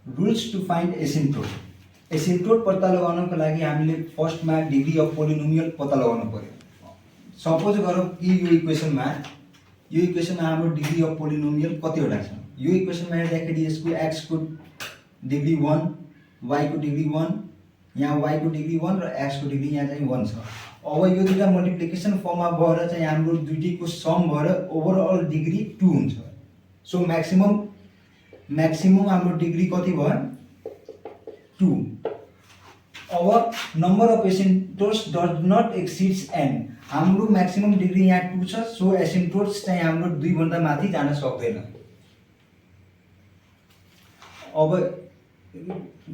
Rules to find asymptote. Asymptote पत्ता लगाउनको लागि हामीले फर्स्टमा डिग्री अफ पोलिनोमियल पत्ता लगाउनु पर्यो। सपोज गरौँ कि यो इक्वेसनमा हाम्रो डिग्री अफ पोलिनोमियल कतिवटा छ। यो इक्वेसनमा हेर्दाखेरि यसको x को डिग्री 1, y को डिग्री 1, यहाँ y को डिग्री 1 र x को डिग्री यहाँ चाहिँ 1 छ। अब यो दुईटा मल्टिप्लिकेसन फर्ममा भएर चाहिँ हाम्रो दुईटैको सम भएर ओभरअल डिग्री 2 हुन्छ। सो म्याक्सिमम हाम्रो डिग्री कति भयो 2। अब number of asymptotes does not exceeds n। हाम्रो म्याक्सिमम डिग्री यहाँ 2 छ। सो एसिम्प्टोट्स चाहिँ हाम्रो 2 भन्दा माथि जान सक्दैन। अब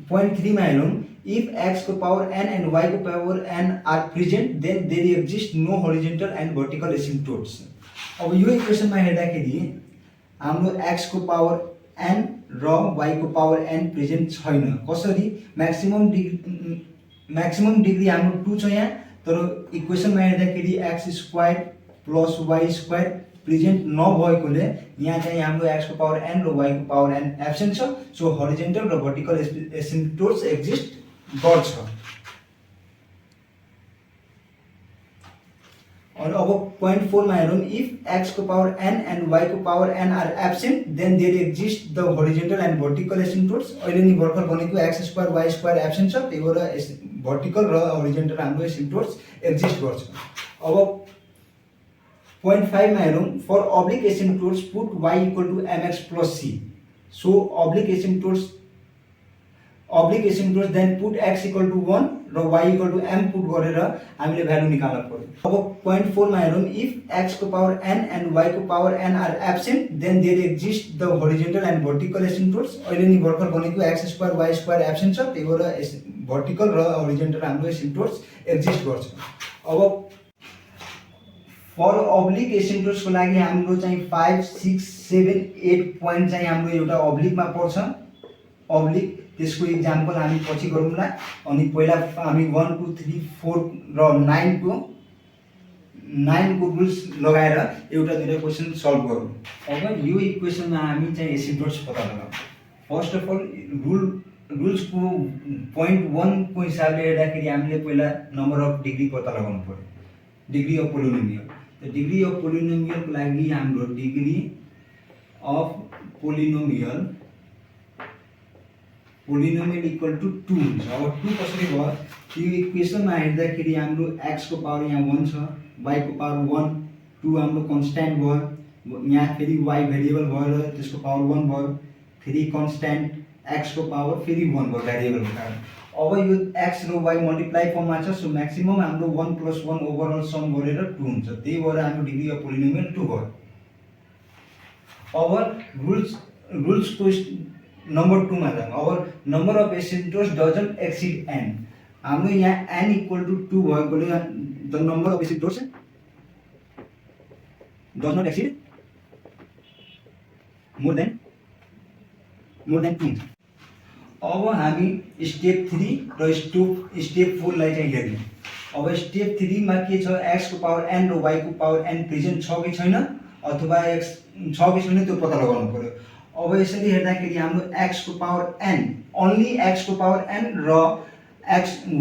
point 3 मा हेरौँ, if x को power n and y को power n are present then there exist no horizontal and vertical asymptotes। अब यो इक्वेसनमा हेर्दाखेरि हाम्रो x को पावर n र y को पावर n प्रेजेन्ट छैन। कसरी? म्याक्सिमम डिग्री हाम्रो 2 छ यहाँ, तर इक्वेसनमा हेर्दाखेरि x² प्लस y² प्रेजेन्ट नभएकोले यहाँ चाहिँ हाम्रो x को पावर n र y को पावर n एब्सेन्ट छ। सो हरिजोन्टल र भर्टिकल एसिम्प्टोट्स एक्जिस्ट गर्छ। और अब point 4 मा हेरौँ, if x को पावर n and y को power n are absent then there exist the horizontal and vertical asymptotes। अहिले नि भर्खर भनेको x² y² एब्सेन्ट छ, त्यही भएर भर्टिकल र हरिजोन्टल हाम्रो एसिम्प्टोट्स एक्जिस्ट गर्छ। अब point 5 मा हेरौँ, for oblique asymptotes put y equal to mx plus c। so oblique asymptotes then put x equal to 1 र y equal to m put गरेर हामीले भ्यालु निकाल्न पर्यो। अब point 4 मा हेरौँ, if x को पावर n and y को power n are absent then there exist the horizontal and vertical asymptotes। अहिले नि भर्खर भनेको x² y² एब्सेन्ट छ, त्यही भएर भर्टिकल र हरिजोन्टल हाम्रो एसिम्प्टोट्स एक्जिस्ट गर्छ। अब फर अब्लिक एसिम्प्टोट्स को लागि हाम्रो चाहिँ 5, 6, 7, 8 पोइन्ट चाहिँ हाम्रो एउटा अब्लिकमा पर्छ। अब्लिक त्यसको एक्जाम्पल हामी पछि गरौँला। अनि पहिला हामी 1, 2, 3, 4 र 9 को रुल्स लगाएर एउटा दुईटा क्वेसन सल्भ गरौँ। अब यो इक्वेसनमा हामी चाहिँ एसिम्प्टोट्स पत्ता लगाउँ। फर्स्ट अफ अल रुल्सको point 1 को हिसाबले हेर्दाखेरि हामीले पहिला नम्बर अफ डिग्री पत्ता लगाउनु पर्यो, डिग्री अफ पोलिनोमियल। तो डिग्री अफ पोलिनोमियल को लागि हाम्रो degree of polynomial equal to 2 हुन्छ। अब 2 कसरी भयो? यो इक्वेसनमा हेर्दाखेरि हाम्रो x को पावर यहाँ 1 छ, y को पावर 1, 2 हाम्रो कन्स्ट्यान्ट भयो, यहाँ फेरि y भेरिएबल भएर त्यसको पावर 1 भयो, फेरि कन्स्ट्यान्ट x को पावर फेरि 1 भयो भेरिएबलको कारण। अब यो x र y मल्टिप्लाई फर्ममा छ। सो म्याक्सिमम हाम्रो 1 + 1 ओभरअल सम गरेर 2 हुन्छ, त्यही भएर हाम्रो डिग्री अफ पोलिनोमियल 2 भयो। अब रुल्स को नम्बर 2 मा जाउँ। अब number of asymptotes doesn't exceed n। हाम्रो यहाँ n = 2 भएकोले the number of asymptotes does not exceed more than 2। अब हामी स्टेप 3 र स्टेप 4 लाई चाहिँ हेर्ने। अब स्टेप 3 मा के छ? x को पावर n र y को पावर n प्रेजेन्ट छ कि छैन, अथवा x छ कि छैन त्यो पत्ता लगाउनु पर्यो। अब यसरी हेर्दाखेरि हाम्रो x को पावर n, ओन्ली x को पावर n र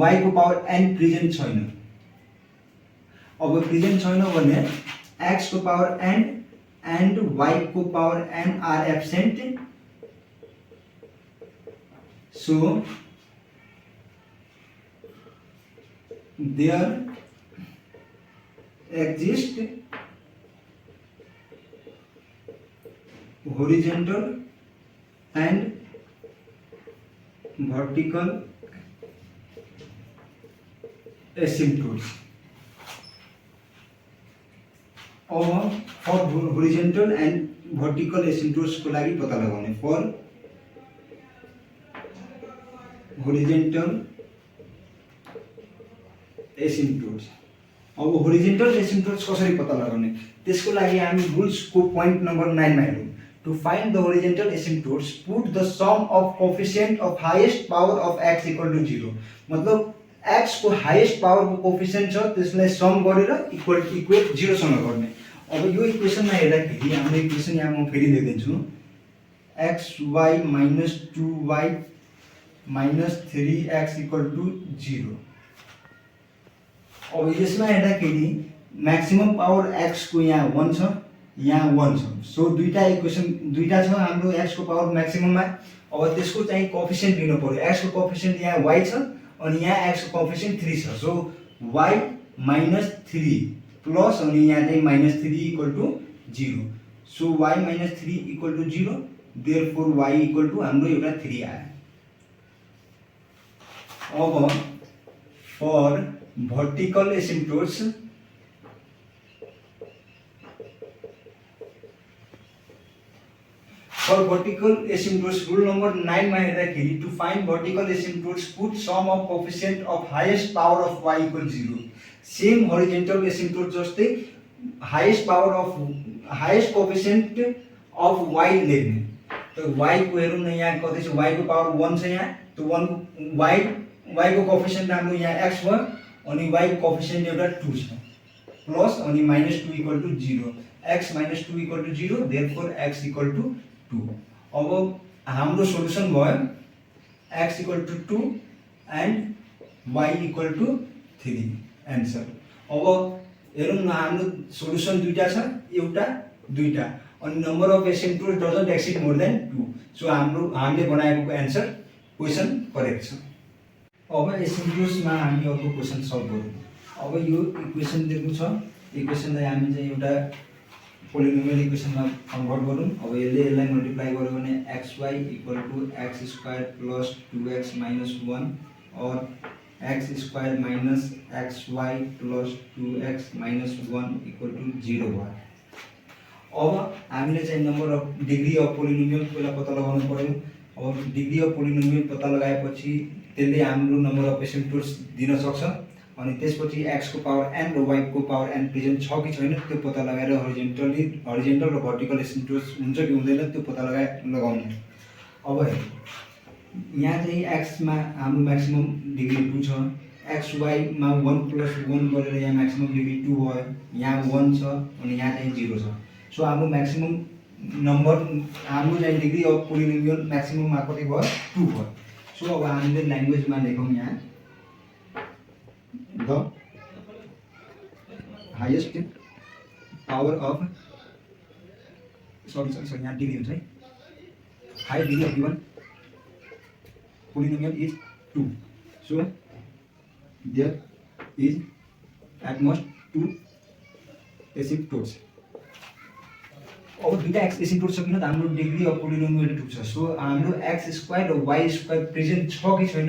y को पावर n प्रेजेन्ट छैन। अब प्रेजेन्ट छैन भने x को पावर n and y को power n are absent। So there exist horizontal and vertical asymptotes। अब for horizontal and vertical asymptotes को लागि पत्ता लगाउने। For horizontal asymptotes. अब होरिजेन्टल एसिम्प्टोट्स कसरी पत्ता लगाउने त्यसको लागि हामी रुल्स को point नम्बर 9 मा हेरौँ। To find the horizontal asymptotes put the sum of coefficient of highest power of x = 0। मतलब x को हाईएस्ट पावर को कोएफिसिएन्ट छ त्यसलाई सम गरेर इक्वेट 0 सँग गर्ने। अब यो इक्वेसनमा हेर्दाखेरि हाम्रो इक्वेसन यहाँ म फेरि लेख्दिन्छु। xy minus 2y minus 3x equal to 0। अब यसमा हेर्दाखेरि म्याक्सिमम पावर x को यहाँ 1 छ, यहाँ 1 छ। सो दुईटा इक्वेसन दुईटा छ हाम्रो x को पावर म्याक्सिमममा। अब त्यसको चाहिँ कोएफिसिएन्ट लिनु पर्यो। x को कोएफिसिएन्ट यहाँ y छ अनि यहाँ x को कोएफिसिएन्ट 3 छ। सो y minus 3 प्लस अनि यहाँ चाहिँ -3 equal to 0। So y minus 3 equal to 0, therefore y equal to हाम्रो एउटा 3 आयो। अब for vertical asymptotes rule number 9 मा हेर्दाखेरि to find vertical asymptotes put sum of coefficient of highest power of y equal 0। Same horizontal asymptote जस्तै highest coefficient of y लेख्ने। तो y को हेरौँ न, यहाँ कति छ, y को पावर 1 छ यहाँ। तो 1 y को कोएफिसिएन्ट हाम्रो यहाँ x भयो अनि y को कोएफिसिएन्ट एउटा 2 छ प्लस अनि -2 equal to 0। x -2 equal to 0, therefore x equal to 2। अब हाम्रो सोलुसन भयो x equal to 2 and y equal to 3 answer. अब हेरौँ न, हाम्रो सोलुसन दुईटा छ, एउटा दुईटा अनि number of asymptotes doesn't exceed more than 2। So हामीले बनाएको एन्सर क्वेशन करेक्ट छ। अब एसिम्प्टोट्समा हामी अर्को क्वेशन सल्भ गरौँ। अब यो इक्वेसन दिएको छ, इक्वेसनलाई हामी चाहिँ एउटा पोलिनोमियल इक्वेसनमा कन्भर्ट गरौँ। अब यसलाई मल्टिप्लाई गर्यो भने xy equal to x² plus 2x minus 1 और x² minus xy plus 2x minus 1 equal to 0 भयो। अब हामीले चाहिँ number of degree of polynomial पहिला पत्ता लगाउनु पर्यो। अब डिग्री अफ पोलिनोमियल पत्ता लगाएपछि त्यसले हाम्रो नम्बर अफ एसिम्प्टोट्स दिन सक्छ अनि त्यसपछि x को पावर n र y को पावर n प्रेजेन्ट छ कि छैन त्यो पत्ता लगाएर हरिजन्टल र भर्टिकल एसिम्प्टोट्स हुन्छ कि हुँदैन त्यो पत्ता लगाउने। अब यहाँ चाहिँ x मा हाम्रो म्याक्सिमम डिग्री 2 छ, xy मा 1 प्लस 1 गरेर यहाँ म्याक्सिमम डिग्री 2 भयो, यहाँ 1 छ अनि यहाँ चाहिँ 0 छ। सो हाम्रो म्याक्सिमम नम्बर हाम्रो चाहिँ डिग्री अफ पोलिनोमियल म्याक्सिमम मा कति भयो, 2 भयो। सो अब हामीले ल्याङ्ग्वेजमा लेखौँ यहाँ the highest power of sorry यहाँ डिग्री हुन्छ है, highest degree of given polynomial is 2। so there is at most 2 asymptotes। अब दुईटा x एसिम्प्टोट छ किन त हाम्रो डिग्री अफ पोलिनोमियल 2 छ। सो हाम्रो x² र y² प्रेजेन्ट छ कि छैन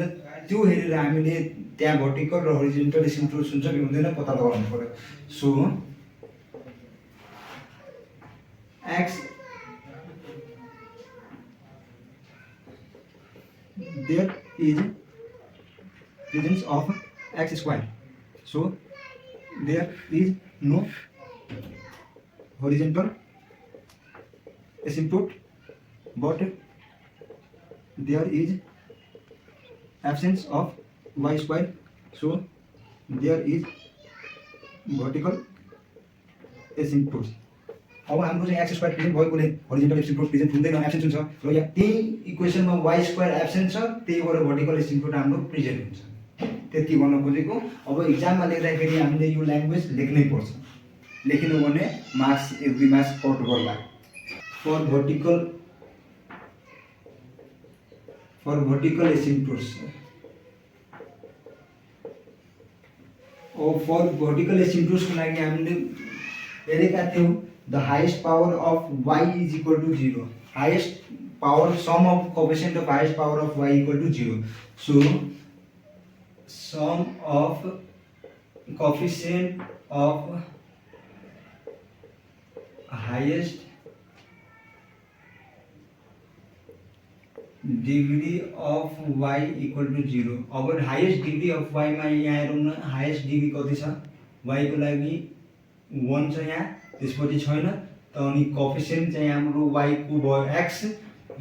त्यो हेरेर हामीले त्यहाँ भर्टिकल र हरिजन्टल एसिम्प्टोट्स हुन्छ कि हुँदैन पत्ता लगाउनु पर्यो। So x there is presence of x², so there is no horizontal asymptote but there is absence of y², so there is vertical asymptotes। अब हाम्रो चाहिँ x² प्रेजेन्ट भएकोले हरिजन्टल एसिम्प्टोट प्रेजेन्ट हुँदैन, एब्सेन्ट हुन्छ र यहाँ त्यही इक्वेसनमा y² एब्सेन्ट छ, त्यही भएर भर्टिकल एसिम्प्टोट हाम्रो प्रेजेन्ट हुन्छ। त्यति भन्न खोजेको। अब एक्जाममा लेख्दाखेरि हामीले यो ल्याङ्ग्वेज लेख्नै पर्छ, लेखिनु भने मार्क्स 1-2 मार्क्स कट गर्ला। फर vertical asymptotes और फर vertical asymptotes को लागि हामीले हेरेका थियौं the highest power of y is equal to 0, highest power sum of coefficient of highest power of y equal to 0। So sum of coefficient of highest degree of y equal to 0। अब highest degree of y मा यहाँ हेरौँ न, highest degree कति छ, y को लागि 1 छ यहाँ, त्यसपछि छैन त अनि कोएफिशिएंट चाहिँ हाम्रो y को भयो x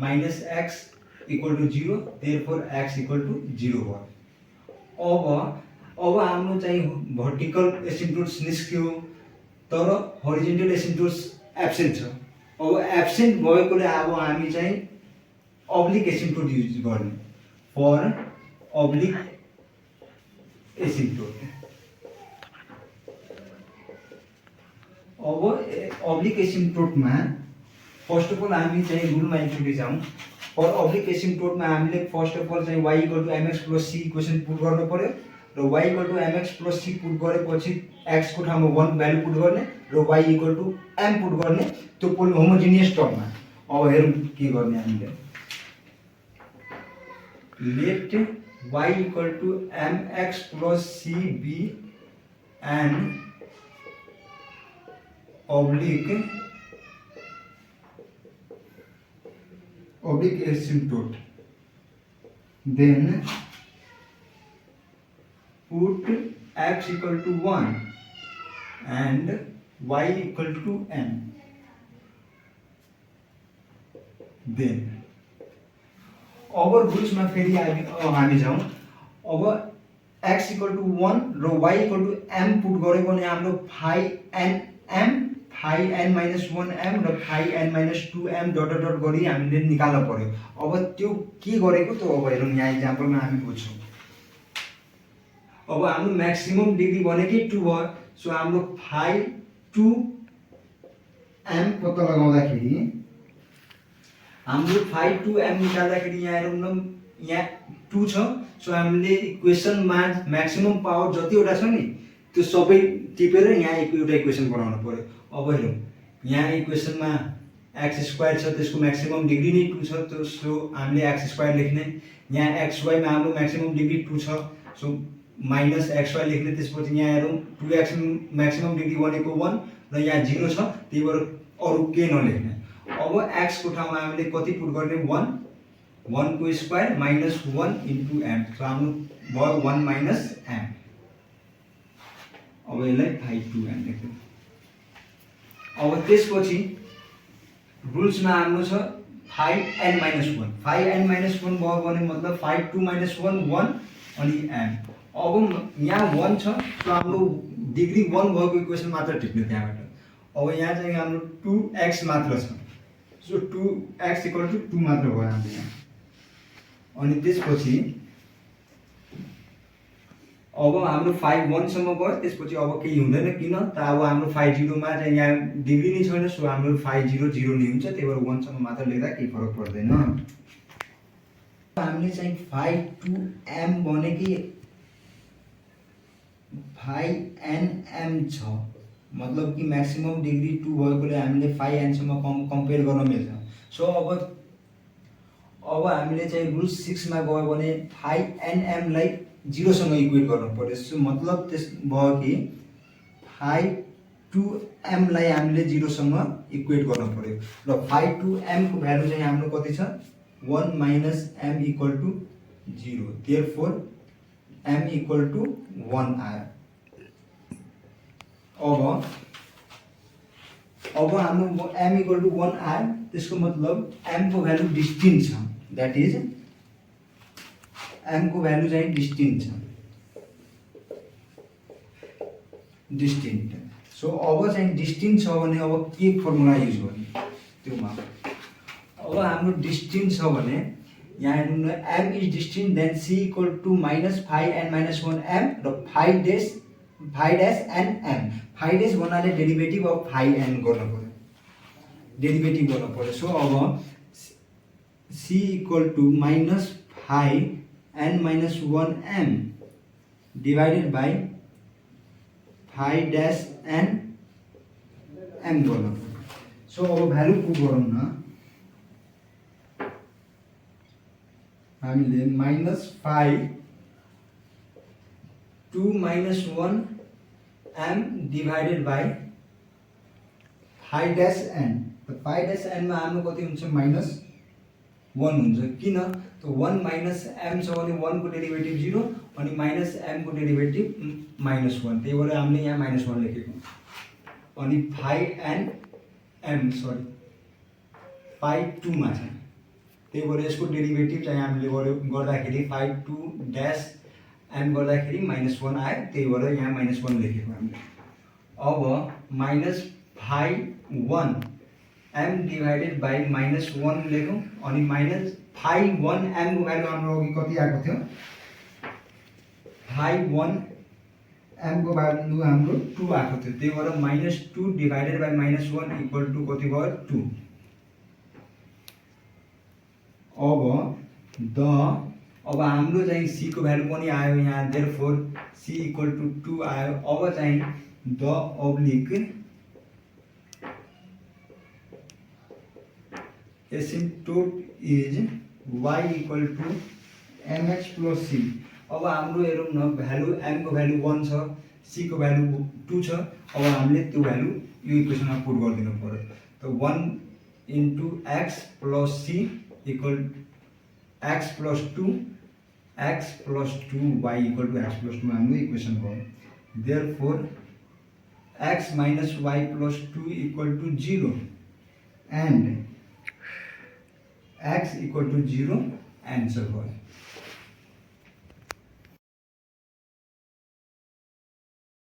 minus x equal to 0, therefore x equal to 0 भयो। अब हाम्रो चाहिँ भर्टिकल एसिम्प्टोट्स निस्क्यो तर हरिजन्टल एसिम्प्टोट्स एब्सेन्ट छ। अब एब्सेन्ट भएकोले अब हामी चाहिँ अब्लिक एसिम्प्टोट युज गर्ने फर अब्लिक एसिम्प्टोट। अब अब्लिक एसिम्प्टोटमा फर्स्ट अफ अल हामी चाहिँ रुलमा एकचोटि जाउँ। फर अब्लिक एसिम्प्टोटमा हामीले फर्स्ट अफ अल चाहिँ y = mx + c equation put गर्नु पर्यो र y = mx + c पुट गरेपछि x को ठाउँमा 1 भ्यालु पुट गर्ने र y = m पुट गर्ने त्यो होमोजिनियस टर्ममा। अब हेरौँ के गर्ने हामीले। Let y = mx + c be an oblique asymptote, then put x = 1 and y = m, then अब रुल्समा फेरि हामी जाउँ। अब x = 1 र y = m पुट गरे भने हाम्रो phi n m phi n - 1m र phi n - 2m dot dot गरी हामीले निकाल्न पर्यो। अब त्यो के गरेको त अब हेरौँ यहाँ एक्जाम्पलमा हामी बुझ्छौँ। अब हाम्रो म्याक्सिमम डिग्री भनेकै 2 भयो। सो हाम्रो phi 2m पत्ता लगाउँदाखेरि हाम्रो phi 2m निकाल्दाखेरि यहाँ हेरौँ न यहाँ 2 छ। सो हामीले इक्वेसनमा म्याक्सिमम पावर जतिवटा छ नि त्यो सबै टिपेर यहाँ एउटा इक्वेसन बनाउनु पर्यो। अब हेरौँ यहाँ इक्वेसनमा x² छ, त्यसको म्याक्सिमम डिग्री नै 2 छ। त्यो सो हामीले x² लेख्ने। यहाँ xy मा हाम्रो म्याक्सिमम डिग्री 2 छ, सो माइनस xy लेख्ने। त्यसपछि यहाँ हेरौँ 2x म्याक्सिमम डिग्री भनेको 1 र यहाँ 0 छ, त्यही भएर अरू के नलेख्ने। अब x को ठाउँमा हामीले कति पुट गर्ने 1 को स्क्वायर माइनस 1 * m, सो हाम्रो भयो 1 - m। अब यसलाई phi 2m लेख्छौँ। अब त्यसपछि रुल्समा हाम्रो छ phi n - 1। phi n - 1 भयो भने मतलब phi 2 - 1 1 अनि m। अब यहाँ 1 छ, सो हाम्रो डिग्री 1 भएको इक्वेसन मात्र टिप्ने त्यहाँबाट। अब यहाँ चाहिँ हाम्रो 2x मात्र छ, सो 2x = 2 मात्र भयो हाम्रो यहाँ। अनि त्यसपछि अब हाम्रो phi 1 सम्म गयो। त्यसपछि अब केही हुँदैन, किन त अब हाम्रो phi 0 मा चाहिँ यहाँ डिग्री नै छैन, सो हाम्रो phi 0 0 नै हुन्छ। त्यही भएर 1 सम्म मात्र लेख्दा केही फरक पर्दैन। हामीले चाहिँ phi 2m भनेकै phi nm छ, मतलब कि म्याक्सिमम डिग्री 2 भएकोले हामीले phi n सम्म कम्पेयर गर्न मिल्छ। सो अब हामीले चाहिँ रुल 6 मा गयो भने phi nm लाई 0 सँग इक्वेट गर्नु पर्यो। सो मतलब त्यस भयो कि phi 2m लाई हामीले 0 सँग इक्वेट गर्नु पर्यो र phi 2m को भ्यालु चाहिँ हाम्रो कति छ 1 - m = 0, देयरफोर m = 1 आयो। अब हाम्रो m = 1 आयो, त्यसको मतलब m को भ्यालु डिस्टिन्ट छ, दैट इज m को भ्यालु चाहिँ डिस्टिन्ट छ, डिस्टिन्ट। सो अब चाहिँ डिस्टिन्ट छ भने अब के फर्मुला युज गर्ने त्योमा। अब हाम्रो डिस्टिन्ट छ भने यहाँ हेर्नु न m is distinct then c = -phi n - 1m र phi dash n m। phi dash भन्नाले डेरिभेटिभ अफ phi n गर्नु पर्यो, डेरिभेटिभ गर्नु पर्यो। सो अब c = -phi n - 1m divided by phi dash n m गर्नु पर्यो। सो अब भ्यालु पुट गरौँ न हामीले -phi 2 - 1m divided by phi dash n। त phi dash n मा हाम्रो कति हुन्छ -1 हुन्छ, किन त 1 - m छ भने 1 को डेरिभेटिभ 0 अनि -m को डेरिभेटिभ -1, त्यही भएर हामीले यहाँ -1 लेखेको। अनि phi phi 2 मा छ, त्यही भएर यसको डेरिभेटिभ चाहिँ हामीले गर्दाखेरि phi 2 dash m गर्दाखेरि -1 आयो, त्यही भएर यहाँ -1 लेखेको हामीले। अब -phi 1 m डिवाइडेड बाई -1 लेखौँ अनि फाइभ वान एमको भ्यालु हाम्रो अघि कति आएको थियो, फाइभ वान एमको भ्यालु हाम्रो 2 आएको थियो, त्यही भएर -2 डिभाइडेड बाई -1 इक्वल टु कति भयो 2। अब हाम्रो चाहिँ c को भ्यालु पनि आयो यहाँ, देयरफोर c इक्वल टु 2 आयो। अब चाहिँ the oblique asymptote is y equal to mx plus c। अब हाम्रो हेरौँ न, भ्यालु m को भ्यालु 1 छ, c को भ्यालु 2 छ। अब हामीले त्यो भ्यालु यो इक्वेसनमा पुट गरिदिनु पर्यो। त 1 into x plus c equal x plus 2 y equal to x plus 2 हाम्रो इक्वेसन भयो। Therefore x minus y plus 2 equal to 0 and x equal to 0 answer भयो।